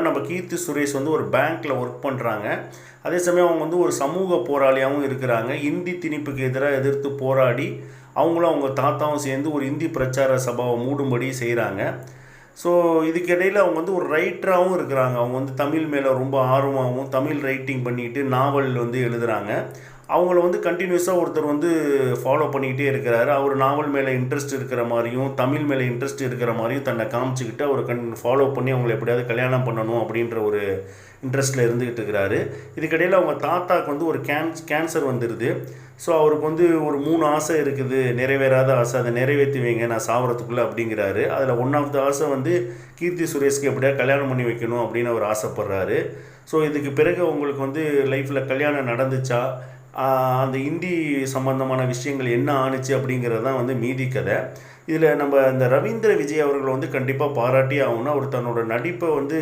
நம்ம கீர்த்தி சுரேஷ் வந்து ஒரு பேங்க்கில் ஒர்க் பண்ணுறாங்க. அதே சமயம் அவங்க வந்து ஒரு சமூக போராளியாகவும் இருக்கிறாங்க. இந்தி திணிப்புக்கு எதிராக எதிர்த்து போராடி அவங்களும் அவங்க தாத்தாவும் சேர்ந்து ஒரு இந்தி பிரச்சார சபாவை மூடும்படி செய்கிறாங்க. ஸோ இதுக்கிடையில் அவங்க வந்து ஒரு ரைட்டராகவும் இருக்கிறாங்க. அவங்க வந்து தமிழ் மேலே ரொம்ப ஆர்வமாகவும் தமிழ் ரைட்டிங் பண்ணிக்கிட்டு நாவல் வந்து எழுதுகிறாங்க. அவங்கள வந்து கண்டினியூஸாக ஒருத்தர் வந்து ஃபாலோ பண்ணிக்கிட்டே இருக்கிறாரு. அவர் நாவல் மேலே இன்ட்ரெஸ்ட் இருக்கிற மாதிரியும் தமிழ் மேலே இன்ட்ரெஸ்ட் இருக்கிற மாதிரியும் தன்னை காமிச்சிக்கிட்டு அவர் ஃபாலோ பண்ணி அவங்களை எப்படியாவது கல்யாணம் பண்ணணும் அப்படின்ற ஒரு இன்ட்ரெஸ்ட்டில் இருந்துக்கிட்டு இருக்கிறாரு. இதுக்கிடையில் அவங்க தாத்தாவுக்கு வந்து ஒரு கேன்சர் வந்துடுது. ஸோ அவருக்கு வந்து ஒரு 3 ஆசை இருக்குது, நிறைவேறாத ஆசை, அதை நிறைவேற்றி வைங்க நான் சாவறதுக்குள்ளே அப்படிங்கிறாரு. அதில் ஒன் ஆஃப் த ஆசை வந்து கீர்த்தி சுரேஷ்க்கு எப்படியா கல்யாணம் பண்ணி வைக்கணும் அப்படின்னு அவர் ஆசைப்படுறாரு. ஸோ இதுக்கு பிறகு உங்களுக்கு வந்து லைஃப்பில் கல்யாணம் நடந்துச்சா, அந்த இந்தி சம்பந்தமான விஷயங்கள் என்ன ஆணுச்சு அப்படிங்கிறது தான் வந்து மீதி கதை. இதில் நம்ம இந்த ரவீந்திர விஜய் அவர்களை வந்து கண்டிப்பாக பாராட்டி ஆகணும். அவர் தன்னோட நடிப்பை வந்து